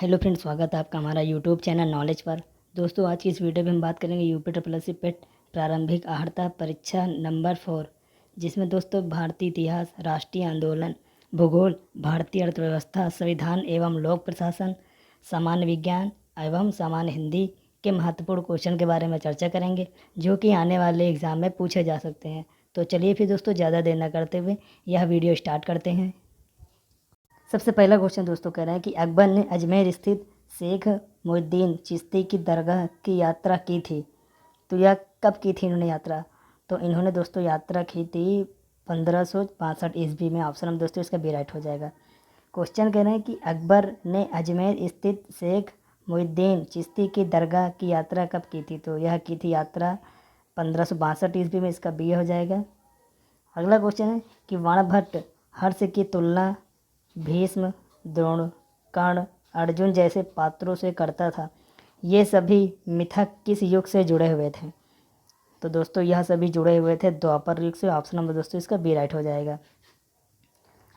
Hello friends, स्वागत है आपका हमारा यूट्यूब चैनल नॉलेज पर। दोस्तों, आज की इस वीडियो में हम बात करेंगे यूपी ट्रिपल पेट प्रारंभिक अर्हता परीक्षा नंबर 4, जिसमें दोस्तों भारतीय इतिहास, राष्ट्रीय आंदोलन, भूगोल, भारतीय अर्थव्यवस्था, संविधान एवं लोक प्रशासन, सामान्य विज्ञान एवं सामान्य हिंदी के महत्वपूर्ण क्वेश्चन के बारे में चर्चा करेंगे, जो कि आने वाले एग्ज़ाम में पूछे जा सकते हैं। तो चलिए फिर दोस्तों, ज़्यादा देर न करते हुए यह वीडियो स्टार्ट करते हैं। सबसे पहला क्वेश्चन दोस्तों कह रहे हैं कि अकबर ने अजमेर स्थित शेख मुहिउद्दीन चिश्ती की दरगाह की यात्रा की थी। तो यह कब की थी इन्होंने यात्रा? तो इन्होंने दोस्तों यात्रा की थी 1562 ईस्वी में। ऑप्शन नंबर दोस्तों इसका बी राइट हो जाएगा। क्वेश्चन कह रहे हैं कि अकबर ने अजमेर स्थित शेख मुहिउद्दीन चिश्ती की दरगाह की यात्रा कब की थी? तो यह की थी यात्रा 1562 ईस्वी में। इसका बी हो जाएगा। अगला क्वेश्चन है कि बाणभट्ट हर्ष की तुलना भीष्म, द्रोण, कर्ण, अर्जुन जैसे पात्रों से करता था। ये सभी मिथक किस युग से जुड़े हुए थे? तो दोस्तों यह सभी जुड़े हुए थे द्वापर युग से। ऑप्शन नंबर दोस्तों इसका बी राइट हो जाएगा।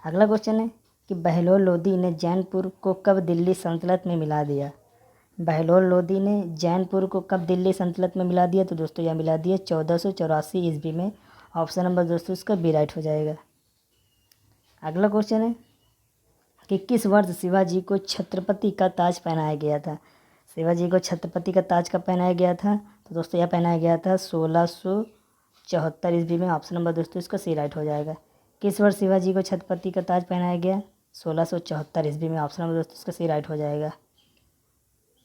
अगला क्वेश्चन है कि बहलोल लोदी ने जैनपुर को कब दिल्ली सल्तनत में मिला दिया? बहलोल लोदी ने जैनपुर को कब दिल्ली सल्तनत में मिला दिया? तो दोस्तों यह मिला दिया 1484 ईस्वी में। ऑप्शन नंबर दोस्तों इसका बी राइट हो जाएगा। अगला क्वेश्चन है कि किस वर्ष शिवाजी को छत्रपति का ताज पहनाया गया था? शिवाजी को छत्रपति का ताज कब पहनाया गया था? तो दोस्तों यह पहनाया गया था 1674 ईस्वी में। ऑप्शन नंबर दोस्तों इसका सी राइट हो जाएगा। किस वर्ष शिवाजी को छत्रपति का ताज पहनाया गया? 1674 ईस्वी में। ऑप्शन नंबर दोस्तों इसका सी राइट हो जाएगा।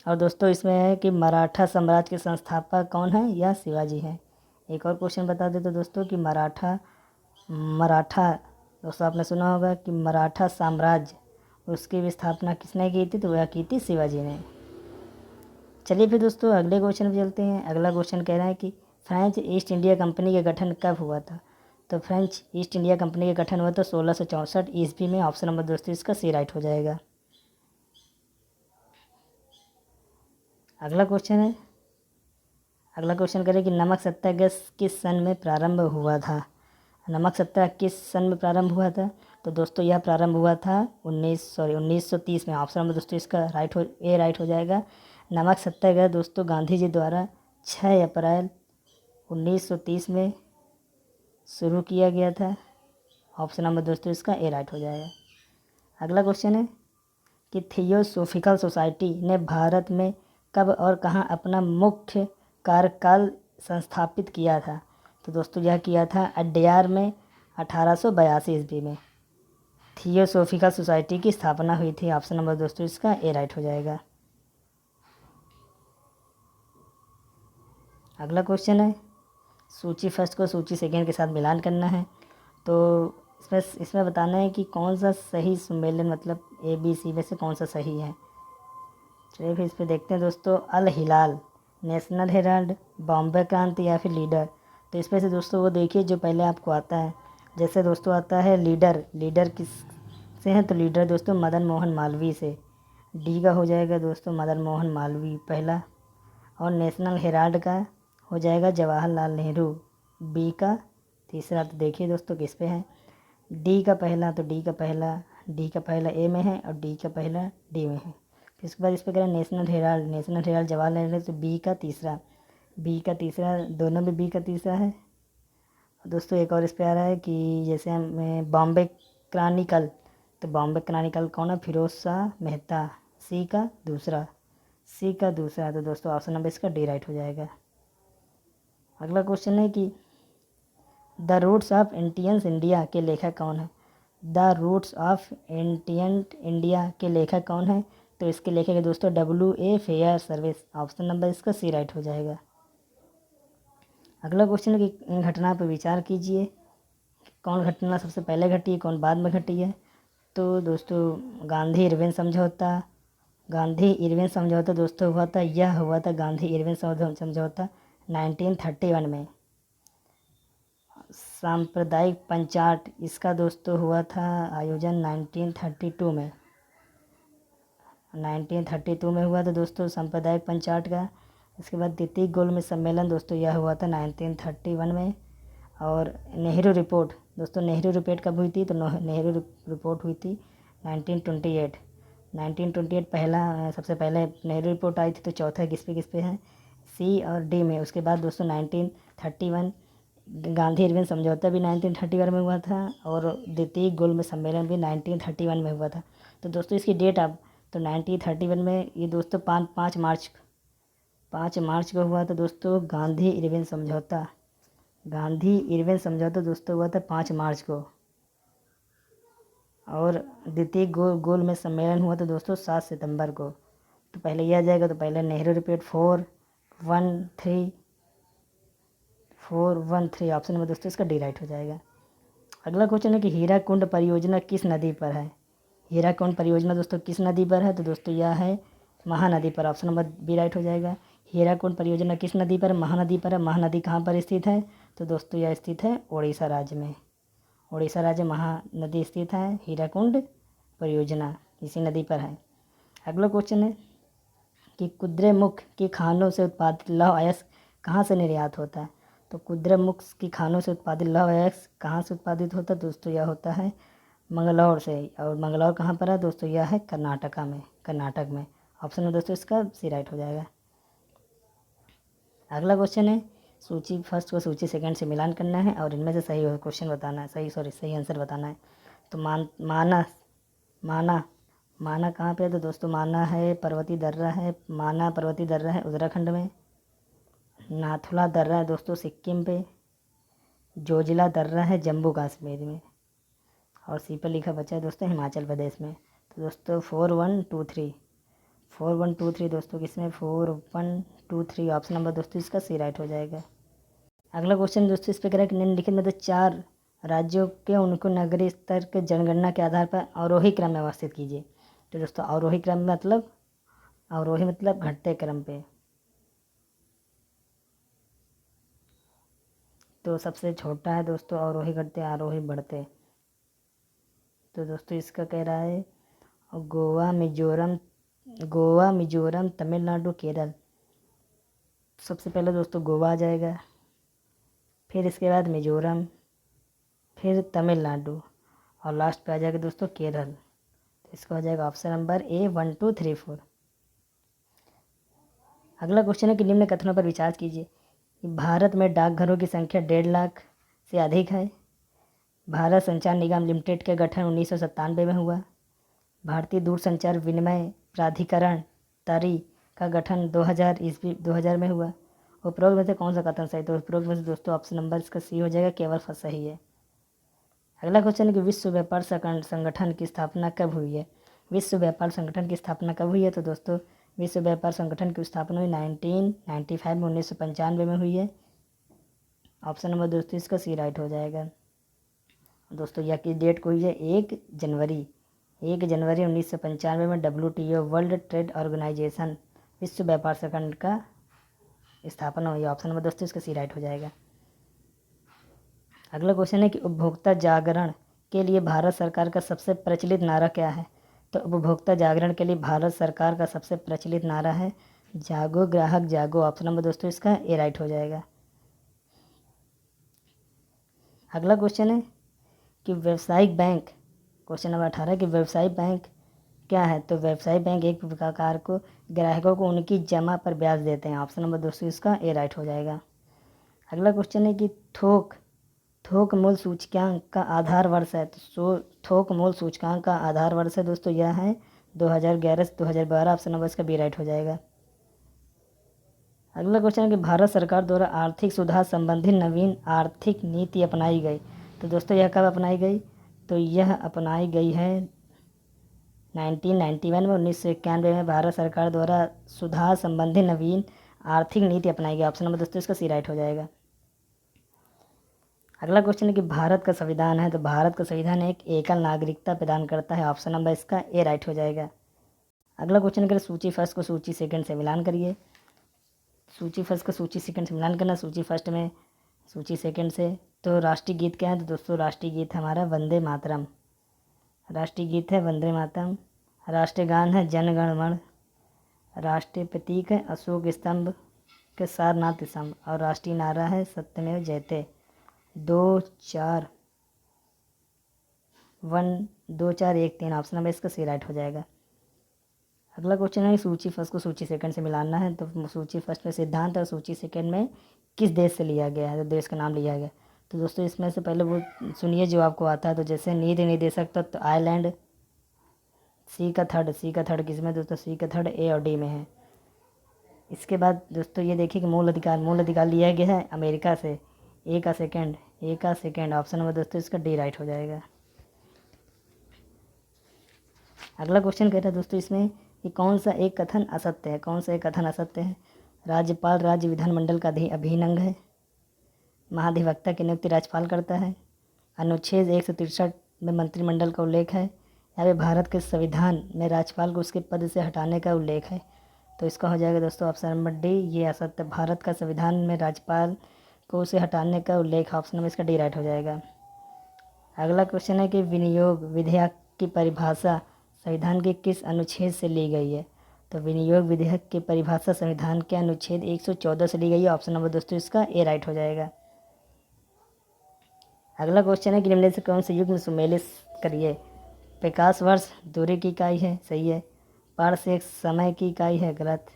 और दोस्तों इसमें है कि मराठा साम्राज्य के संस्थापक कौन है? यह शिवाजी है। एक और क्वेश्चन बता देते दोस्तों कि मराठा दोस्तों आपने सुना होगा कि मराठा साम्राज्य, उसकी भी स्थापना किसने की थी? तो वह की थी शिवाजी ने। चलिए फिर दोस्तों अगले क्वेश्चन पे चलते हैं। अगला क्वेश्चन कह रहा है कि फ्रेंच ईस्ट इंडिया कंपनी का गठन कब हुआ था? तो फ्रेंच ईस्ट इंडिया कंपनी का गठन हुआ था 1664 ईस्वी में। ऑप्शन नंबर दोस्तों इसका सी राइट हो जाएगा। अगला क्वेश्चन कह रहे हैं कि नमक सत्याग्रह किस सन में प्रारंभ हुआ था? नमक सत्याग्रह किस सन में प्रारंभ हुआ था? तो दोस्तों यह प्रारंभ हुआ था 1930 में। ऑप्शन नंबर दोस्तों इसका राइट हो जाएगा। नमक सत्याग्रह दोस्तों गांधी जी द्वारा 6 अप्रैल 1930 में शुरू किया गया था। ऑप्शन नंबर दोस्तों इसका ए राइट हो जाएगा। अगला क्वेश्चन है कि थियोसॉफिकल सोसाइटी ने भारत में कब और कहाँ अपना मुख्य कार्यकाल संस्थापित किया था? तो दोस्तों यह किया था अड्यार में 1882 ईस्वी में। थियोसॉफिकल सोसाइटी की स्थापना हुई थी। ऑप्शन नंबर दोस्तों इसका ए राइट हो जाएगा। अगला क्वेश्चन है सूची फर्स्ट को सूची सेकेंड के साथ मिलान करना है। तो इसमें बताना है कि कौन सा सही सम्मेलन, मतलब ए बी सी में से कौन सा सही है। चलिए फिर इस पर देखते हैं दोस्तों। अल हिलाल, नेशनल हेराल्ड, बॉम्बे क्रांति या फिर लीडर। तो इसमें से दोस्तों वो देखिए जो पहले आपको आता है। जैसे दोस्तों आता है लीडर किस से है? तो लीडर दोस्तों मदन मोहन मालवीय से। डी का हो जाएगा दोस्तों मदन मोहन मालवीय पहला। और नेशनल हेराल्ड का हो जाएगा जवाहरलाल नेहरू। बी का तीसरा। तो देखिए दोस्तों किस पे है। डी का पहला ए में है और डी का पहला डी में है। फिर उसके बाद इस पर करें नेशनल हेराल्ड जवाहरलाल नेहरू। तो बी का तीसरा दोनों में बी का तीसरा है। दोस्तों एक और इस पर आ रहा है कि जैसे हम बॉम्बे क्रॉनिकल, तो बॉम्बे क्रॉनिकल कौन है? फिरोज शाह मेहता। सी का दूसरा। तो दोस्तों ऑप्शन नंबर इसका डी राइट हो जाएगा। अगला क्वेश्चन है कि the roots of ancient India के लेखक कौन है? The roots of ancient India के लेखक कौन है? तो इसके लेखक है दोस्तों W.A. Fair service. Option number इसका सी राइट हो जाएगा। अगला क्वेश्चन है कि इन घटना पर विचार कीजिए। कौन घटना सबसे पहले घटी है, कौन बाद में घटी है? तो दोस्तों गांधी इरविन समझौता दोस्तों हुआ था। यह हुआ था गांधी इरविन समझौता 1931 में। सांप्रदायिक पंचाट, इसका दोस्तों हुआ था आयोजन 1932 में। 1932 में हुआ था दोस्तों सांप्रदायिक पंचाट का। इसके बाद द्वितीय गोलमेज सम्मेलन दोस्तों यह हुआ था 1931 में। और नेहरू रिपोर्ट कब हुई थी? तो नेहरू रिपोर्ट हुई थी 1928। 1928 पहला सबसे पहले नेहरू रिपोर्ट आई थी, तो चौथा किस पे है, सी और डी में। उसके बाद दोस्तों 1931 गांधी इरविन समझौता भी 1931 में हुआ था, और द्वितीय गोलमेज सम्मेलन भी 1931 में हुआ था। तो दोस्तों इसकी डेट अब तो 1931 में ये दोस्तों 5 मार्च को हुआ था दोस्तों गांधी इरविन समझौता दोस्तों हुआ था 5 मार्च को। और द्वितीय गोल में सम्मेलन हुआ था दोस्तों 7 सितंबर को। तो पहले यह आ जाएगा, तो पहले नेहरू रिपोर्ट 413 ऑप्शन नंबर दोस्तों इसका डी राइट हो जाएगा। अगला क्वेश्चन है कि हीराकुंड परियोजना किस नदी पर है। हीराकुंड परियोजना दोस्तों किस नदी पर है, तो दोस्तों यह है महानदी पर। ऑप्शन नंबर बी राइट हो जाएगा। हीराकुंड परियोजना किस नदी पर, महानदी पर है। महानदी कहाँ पर स्थित है, तो दोस्तों यह स्थित है उड़ीसा राज्य में। उड़ीसा राज्य महानदी स्थित है, हीराकुंड परियोजना इसी नदी पर है। अगला क्वेश्चन है कि कुद्रेमुख की खानों से उत्पादित लौह अयस्क कहाँ से निर्यात होता है। तो कुद्रेमुख की खानों से उत्पादित लौह अयस्क कहाँ से उत्पादित होता है, दोस्तों यह होता है मंगलौर से। और मंगलौर कहाँ पर है, दोस्तों यह है कर्नाटक में। ऑप्शन में दोस्तों इसका सी राइट हो जाएगा। अगला क्वेश्चन है सूची फर्स्ट को सूची सेकंड से मिलान करना है, और इनमें से सही क्वेश्चन बताना है, सही आंसर बताना है। तो माना कहाँ पे है, तो दोस्तों माना पर्वतीय दर्रा है उत्तराखंड में। नाथुला दर्रा है दोस्तों सिक्किम पे। जोजिला दर्रा है जम्मू कश्मीर में। और सी पर लिखा बचा है दोस्तों हिमाचल प्रदेश में। तो दोस्तों 4123 दोस्तों किसमें 4123 ऑप्शन नंबर दोस्तों इसका सी राइट हो जाएगा। अगला क्वेश्चन दोस्तों इस पर कह रहा है कि निम्नलिखित में तो 4 राज्यों के उनको नगरीय स्तर के जनगणना के आधार पर अवरोही क्रम में अवस्थित कीजिए। तो दोस्तों अवरोही मतलब घटते क्रम पे। तो सबसे छोटा है दोस्तों अवरोही घटते, आरोही बढ़ते। तो दोस्तों इसका कह रहा है गोवा मिजोरम तमिलनाडु केरल। सबसे पहले दोस्तों गोवा आ जाएगा, फिर इसके बाद मिजोरम, फिर तमिलनाडु, और लास्ट पे आ जाएगा दोस्तों केरल। तो इसका हो जाएगा ऑप्शन नंबर ए 1 2 3 4। अगला क्वेश्चन है कि निम्न कथनों पर विचार कीजिए। भारत में डाकघरों की संख्या 1.5 लाख से अधिक है। भारत संचार निगम लिमिटेड का गठन 1997 में हुआ। भारतीय दूरसंचार विनिमय प्राधिकरण तरी का गठन 2000 में हुआ। उपरोक्त में से कौन सा कथन सही, तो उपरोक्त में से दोस्तों ऑप्शन नंबर इसका सी हो जाएगा, केवल सही है। अगला क्वेश्चन है कि विश्व व्यापार संगठन की स्थापना कब हुई है। विश्व व्यापार संगठन की स्थापना कब हुई है, तो दोस्तों विश्व व्यापार संगठन की स्थापना हुई 1995 में 1995 में हुई है। ऑप्शन नंबर दोस्तों इसका सी राइट हो जाएगा। दोस्तों यह की डेट को हुई है 1 जनवरी 1995 में WTO वर्ल्ड ट्रेड ऑर्गेनाइजेशन विश्व व्यापार संगठन का स्थापना हुई। ऑप्शन नंबर दोस्तों इसका सी राइट हो जाएगा। अगला क्वेश्चन है कि उपभोक्ता जागरण के लिए भारत सरकार का सबसे प्रचलित नारा क्या है। तो उपभोक्ता जागरण के लिए भारत सरकार का सबसे प्रचलित नारा है जागो ग्राहक जागो। ऑप्शन नंबर दोस्तों इसका ए राइट हो जाएगा। अगला क्वेश्चन है कि व्यावसायिक बैंक, क्वेश्चन नंबर 18 कि व्यावसायिक बैंक क्या है। तो व्यावसायिक बैंक एक प्रकार को ग्राहकों को उनकी जमा पर ब्याज देते हैं। ऑप्शन नंबर दोस्तों इसका ए राइट हो जाएगा। अगला क्वेश्चन है कि थोक मूल सूचकांक का आधार वर्ष है। तो थोक मूल सूचकांक का आधार वर्ष है दोस्तों यह है 2011 से 2012। ऑप्शन नंबर इसका बी राइट हो जाएगा। अगला क्वेश्चन है कि भारत सरकार द्वारा आर्थिक सुधार संबंधी नवीन आर्थिक नीति अपनाई गई। तो दोस्तों यह कब अपनाई गई, तो यह अपनाई गई है 1991 में 1991 में भारत सरकार द्वारा सुधार संबंधी नवीन आर्थिक नीति अपनाई गई। ऑप्शन नंबर दोस्तों इसका सी राइट हो जाएगा। अगला क्वेश्चन है कि भारत का संविधान है। तो भारत का संविधान एक एकल नागरिकता प्रदान करता है। ऑप्शन नंबर इसका ए राइट हो जाएगा। अगला क्वेश्चन है सूची फर्स्ट को सूची सेकंड से मिलान करिए। सूची फर्स्ट को सूची सेकंड से मिलान करना, सूची फर्स्ट में सूची सेकंड से। तो राष्ट्रीय गीत क्या है, तो दोस्तों राष्ट्रीय गीत हमारा वंदे मातरम। राष्ट्रीय गीत है वंदे मातरम। राष्ट्रीय गान है जन गण मन। राष्ट्रीय प्रतीक है अशोक स्तंभ के सारनाथ स्तंभ। और राष्ट्रीय नारा है सत्यमेव जयते। 2 4 1 2 4 1 3 ऑप्शन नंबर इसका सी राइट हो जाएगा। अगला क्वेश्चन है सूची फर्स्ट को सूची सेकंड से मिलाना है। तो सूची फर्स्ट में सिद्धांत और सूची सेकंड में किस देश से लिया गया है, तो देश का नाम लिया गया। तो दोस्तों इसमें से पहले वो सुनिए जो आपको आता है। तो जैसे नीति निर्देशक तत्व तो आयरलैंड, सी का थर्ड किस में दोस्तों, सी का थर्ड ए और डी में है। इसके बाद दोस्तों ये देखिए कि मूल अधिकार लिया गया है अमेरिका से। ए का सेकंड ऑप्शन नंबर दोस्तों इसका डी राइट हो जाएगा। अगला क्वेश्चन कहता है दोस्तों इसमें कि कौन सा एक कथन असत्य है। राज्यपाल राज्य विधानमंडल का अभिन्न अंग है। महाधिवक्ता की नियुक्ति राज्यपाल करता है। अनुच्छेद 163 में मंत्रिमंडल का उल्लेख है। या फिर भारत के संविधान में राज्यपाल को उसके पद से हटाने का उल्लेख है। तो इसका हो जाएगा दोस्तों ऑप्शन नंबर डी, ये असत्य। भारत का संविधान में राज्यपाल को उसे हटाने का उल्लेख, ऑप्शन नंबर इसका डी राइट हो जाएगा। अगला क्वेश्चन है कि विनियोग विधेयक की परिभाषा संविधान के किस अनुच्छेद से ली गई है। तो विनियोग विधेयक की परिभाषा संविधान के अनुच्छेद 114 से ली गई है। ऑप्शन नंबर दोस्तों इसका ए राइट हो जाएगा। अगला क्वेश्चन है कि निम्न से कौन से युग्म सुमेलित करिए। प्रकाश वर्ष दूरी की इकाई है, सही है। पारसेक समय की इकाई है, गलत।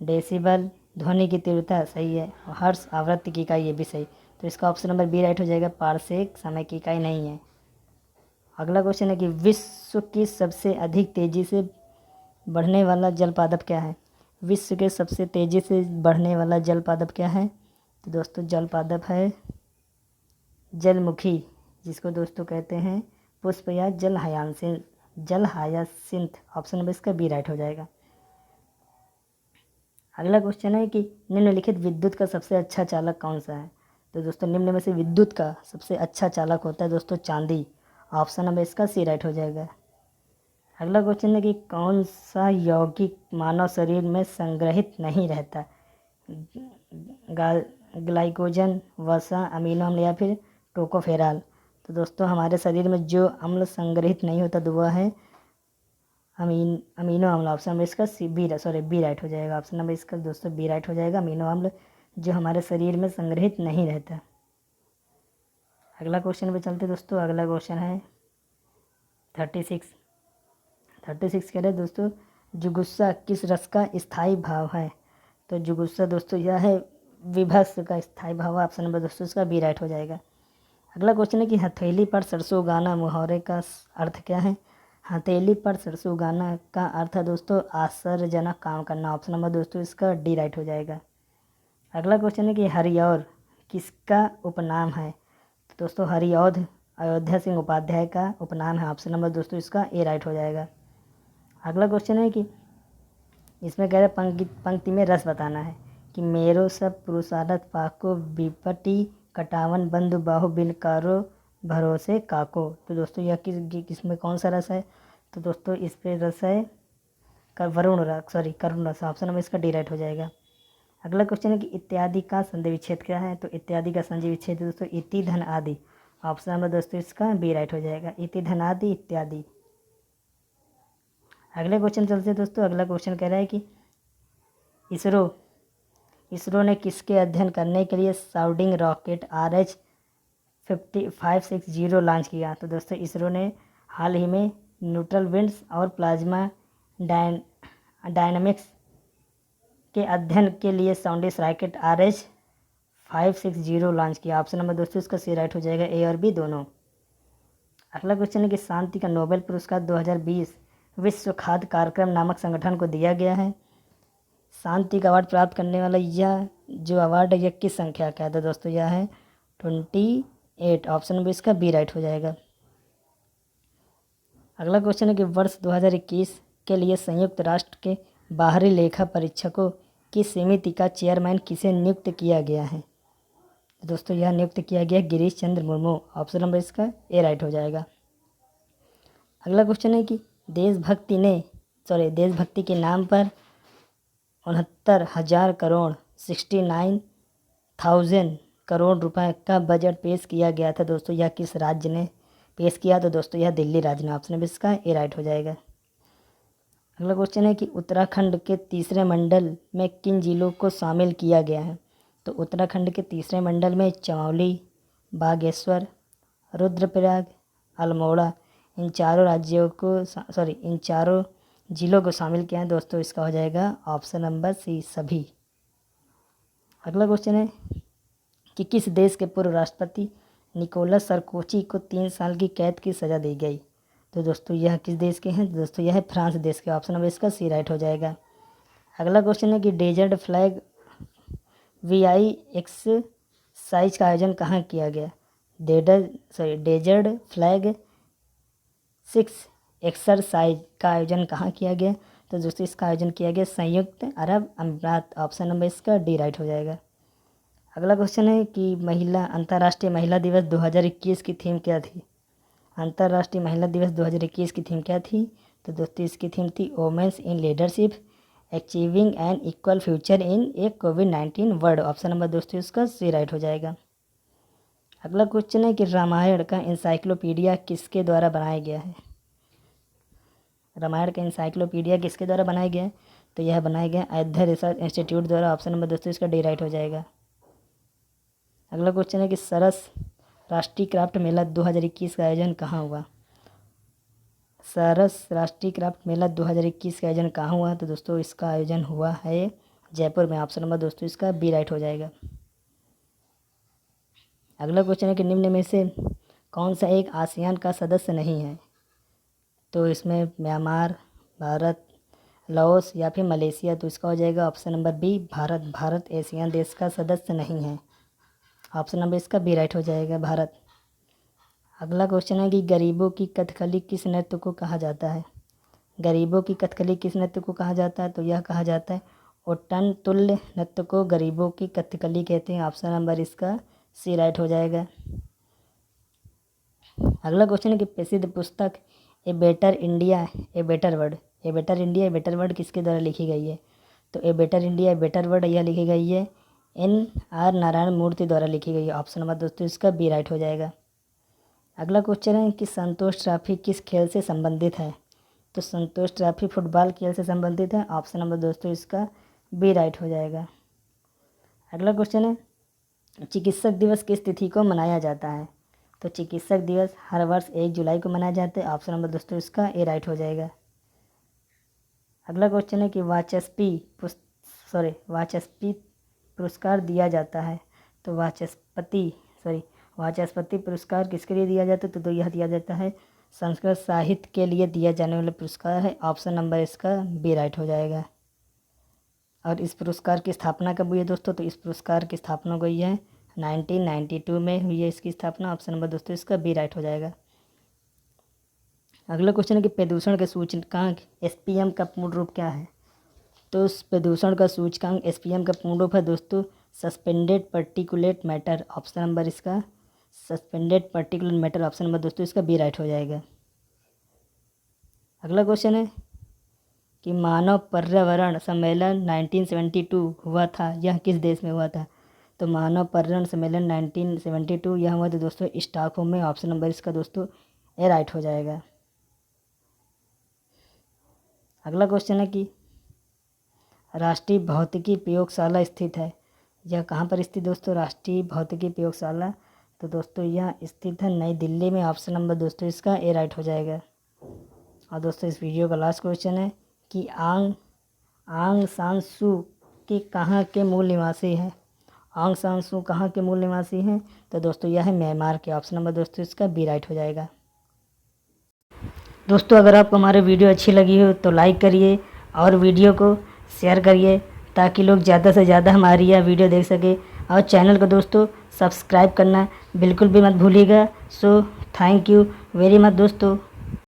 डेसिबल ध्वनि की तीव्रता, सही है। और हर्ट्ज आवृत्ति की इकाई, ये भी सही। तो इसका ऑप्शन नंबर बी राइट हो जाएगा। पारसेक समय की इकाई नहीं है। अगला क्वेश्चन है कि विश्व की सबसे अधिक तेजी से बढ़ने वाला जल पादप क्या है। विश्व के सबसे तेजी से बढ़ने वाला जल पादप क्या है। तो दोस्तों जल पादप है जलमुखी, जिसको दोस्तों कहते हैं पुष्प या जल हायासिंथ। ऑप्शन नंबर इसका बी राइट हो जाएगा। अगला क्वेश्चन है कि निम्नलिखित विद्युत का सबसे अच्छा चालक कौन सा है। तो दोस्तों निम्न में से विद्युत का सबसे अच्छा चालक होता है दोस्तों चांदी। ऑप्शन नंबर इसका सी राइट हो जाएगा। अगला क्वेश्चन है कि कौन सा यौगिक मानव शरीर में संग्रहित नहीं रहता। ग्लाइकोजन, वसा, अमीनो अम्ल या फिर टोकोफेरॉल। तो दोस्तों हमारे शरीर में जो अम्ल संग्रहित नहीं होता तो वह है अमीनो अम्ल। ऑप्शन नंबर इसका बी राइट हो जाएगा। ऑप्शन नंबर इसका दोस्तों बी राइट हो जाएगा। अमीनो अम्ल जो हमारे शरीर में संग्रहित नहीं रहता। अगला क्वेश्चन पे चलते दोस्तों। अगला क्वेश्चन है 36 कह रहे दोस्तों जुगुस्सा किस रस का स्थायी भाव है। तो जुगुस्सा दोस्तों यह है विभस का स्थायी भाव। ऑप्शन नंबर दोस्तों इसका बी राइट हो जाएगा। अगला क्वेश्चन है कि हथेली पर सरसों उगाना मुहावरे का अर्थ क्या है। हथेली पर सरसों उगाना का अर्थ है दोस्तों आश्चर्यजनक काम करना। ऑप्शन नंबर दोस्तों इसका डी राइट हो जाएगा। अगला क्वेश्चन है कि हरिऔध किसका उपनाम है। तो दोस्तों हरिऔध अयोध्या सिंह उपाध्याय का उपनाम है। ऑप्शन नंबर दोस्तों इसका ए राइट हो जाएगा। अगला क्वेश्चन है कि इसमें कह रहे पंक्ति में रस बताना है कि मेरो सब पुरुषार्थ पाको विपटी कटावन बंधु बाहु बिलकारो भरोसे काको। तो दोस्तों यह किसमें कौन सा रस है। तो दोस्तों इस पे रस है करुण रस। ऑप्शन नंबर इसका डी राइट हो जाएगा। अगला क्वेश्चन है कि इत्यादि का संधि विच्छेद क्या है। तो इत्यादि का संधि विच्छेद दोस्तों इति धन आदि। ऑप्शन नंबर दोस्तों इसका बी राइट हो जाएगा। इति धन आदि इत्यादि। अगले क्वेश्चन चलते हैं दोस्तों। अगला क्वेश्चन कह रहा है कि इसरो ने किसके अध्ययन करने के लिए साउंडिंग रॉकेट RH-5560 लॉन्च किया। तो दोस्तों इसरो ने हाल ही में न्यूट्रल विंड्स और प्लाज्मा डायनामिक्स के अध्ययन के लिए साउंडिंग रॉकेट RH-560 लॉन्च किया। ऑप्शन नंबर दोस्तों इसका सी राइट हो जाएगा, ए और बी दोनों। अगला क्वेश्चन है कि शांति का नोबेल पुरस्कार 2020 विश्व खाद्य कार्यक्रम नामक संगठन को दिया गया है। शांति का अवार्ड प्राप्त करने वाला यह जो अवार्ड है यह किस संख्या का है। तो दोस्तों यह है 28। ऑप्शन नंबर इसका बी राइट हो जाएगा। अगला क्वेश्चन है कि वर्ष 2021 के लिए संयुक्त राष्ट्र के बाहरी लेखा परीक्षकों की समिति का चेयरमैन किसे नियुक्त किया गया है। तो दोस्तों यह नियुक्त किया गया गिरीश चंद्र मुर्मू। ऑप्शन नंबर इसका ए राइट हो जाएगा। अगला क्वेश्चन है कि देशभक्ति के नाम पर 69,000 करोड़ रुपए का बजट पेश किया गया था। दोस्तों यह किस राज्य ने पेश किया। तो दोस्तों यह दिल्ली राज्य ने। ऑप्शन नंबर इसका ए राइट हो जाएगा। अगला क्वेश्चन है कि उत्तराखंड के तीसरे मंडल में किन जिलों को शामिल किया गया है। तो उत्तराखंड के तीसरे मंडल में चमोली, बागेश्वर, रुद्रप्रयाग, अल्मोड़ा इन चारों जिलों को शामिल किया है दोस्तों, इसका हो जाएगा ऑप्शन नंबर सी सभी। अगला क्वेश्चन है कि किस देश के पूर्व राष्ट्रपति निकोलस सरकोची को 3 साल की कैद की सज़ा दी गई? तो दोस्तों यह किस देश के हैं? दोस्तों यह है फ्रांस देश के। ऑप्शन नंबर इसका सी राइट हो जाएगा। अगला क्वेश्चन है कि डेजर्ट फ्लैग VI एक्सरसाइज का आयोजन कहाँ किया गया? डेजर्ट फ्लैग 6 एक्सरसाइज का आयोजन कहाँ किया गया? तो दोस्तों इसका आयोजन किया गया संयुक्त अरब अमीरात। ऑप्शन नंबर इसका डी राइट हो जाएगा। अगला क्वेश्चन है कि अंतर्राष्ट्रीय महिला दिवस 2021 की थीम क्या थी? अंतर्राष्ट्रीय महिला दिवस 2021 की थीम क्या थी? तो दोस्तों इसकी थीम थी women's in leadership achieving an equal future in a कोविड-19 वर्ल्ड। ऑप्शन नंबर दोस्तों इसका सी राइट हो जाएगा। अगला क्वेश्चन है कि रामायण का इंसाइक्लोपीडिया किसके द्वारा बनाया गया है? रामायण का इंसाइक्लोपीडिया किसके द्वारा बनाया गया है? तो यह बनाया गया अयोध्या रिसर्च इंस्टीट्यूट द्वारा। ऑप्शन नंबर दोस्तों इसका डी राइट हो जाएगा। अगला क्वेश्चन है कि सरस राष्ट्रीय क्राफ्ट मेला 2021 का आयोजन कहाँ हुआ? सरस राष्ट्रीय क्राफ्ट मेला 2021 का आयोजन कहाँ हुआ? तो दोस्तों इसका आयोजन हुआ है जयपुर में। ऑप्शन नंबर दोस्तों इसका बी राइट हो जाएगा। अगला क्वेश्चन है कि निम्न में से कौन सा एक आसियान का सदस्य नहीं है? तो इसमें म्यांमार, भारत, लाओस या फिर मलेशिया। तो इसका हो जाएगा option number B Bharat. Bharat ASEAN देश का सदस्य नहीं है। ऑप्शन नंबर इसका बी राइट हो जाएगा, भारत। अगला क्वेश्चन है कि गरीबों की कथकली किस नृत्य को कहा जाता है? गरीबों की कथकली किस नृत्य को कहा जाता है? तो यह कहा जाता है ओट्टन तुल्य नृत्य को गरीबों की कथकली कहते हैं। ऑप्शन नंबर इसका सी राइट हो जाएगा। अगला क्वेश्चन है कि प्रसिद्ध पुस्तक a better India a better world किसके द्वारा लिखी गई है? तो a better India a better world यह लिखी गई है NR नारायण मूर्ति द्वारा लिखी गई है। ऑप्शन नंबर दोस्तों इसका बी राइट हो जाएगा। अगला क्वेश्चन है कि संतोष ट्रॉफी किस खेल से संबंधित है? तो संतोष ट्रॉफी फुटबॉल खेल से संबंधित है। ऑप्शन नंबर दोस्तों इसका बी राइट हो जाएगा। अगला क्वेश्चन है चिकित्सक दिवस किस तिथि को मनाया जाता है? तो चिकित्सक दिवस हर वर्ष 1 जुलाई को मनाया जाता है। ऑप्शन नंबर दोस्तों इसका ए राइट हो जाएगा। अगला क्वेश्चन है कि वाचस्पति पुरस्कार दिया जाता है। तो वाचस्पति पुरस्कार किसके लिए दिया जाता है? तो यह दिया जाता है संस्कृत साहित्य के लिए दिया जाने वाला पुरस्कार है। ऑप्शन नंबर इसका बी राइट हो जाएगा। और इस पुरस्कार की स्थापना कब हुई है दोस्तों? तो इस पुरस्कार की स्थापना हुई है 1992 में हुई है इसकी स्थापना। ऑप्शन नंबर दोस्तों इसका बी राइट हो जाएगा। अगला क्वेश्चन है कि प्रदूषण के सूचकांक SPM का पूर्ण रूप क्या है? तो प्रदूषण का सूचकांक SPM का पूर्ण रूप है दोस्तों suspended particulate matter. Option number इसका suspended particulate matter. Option number दोस्तों इसका बी राइट हो जाएगा। अगला क्वेश्चन है कि मानव पर्यावरण सम्मेलन 1972 हुआ था, यह किस देश में हुआ था? तो मानव पर्यावरण सम्मेलन 1972 यह हुआ था दोस्तों स्टॉकहोम में। ऑप्शन नंबर इसका दोस्तों ए राइट हो जाएगा। अगला क्वेश्चन है कि राष्ट्रीय भौतिकी प्रयोगशाला स्थित है, यह कहाँ पर स्थित दोस्तों? राष्ट्रीय भौतिकी प्रयोगशाला तो दोस्तों यह स्थित है नई दिल्ली में। ऑप्शन नंबर दोस्तों इसका ए राइट हो जाएगा। और दोस्तों इस वीडियो का लास्ट क्वेश्चन है कि आंग सान सू के कहाँ के मूल निवासी हैं? आंग सान सू कहाँ के मूल निवासी हैं? तो दोस्तों यह है म्यांमार के। ऑप्शन नंबर दोस्तों इसका बी राइट हो जाएगा। दोस्तों अगर आपको हमारी वीडियो अच्छी लगी हो तो लाइक करिए और वीडियो को शेयर करिए ताकि लोग ज़्यादा से ज़्यादा हमारी यह वीडियो देख सके। और चैनल को दोस्तों सब्सक्राइब करना बिल्कुल भी मत भूलिएगा। So thank you very much दोस्तों।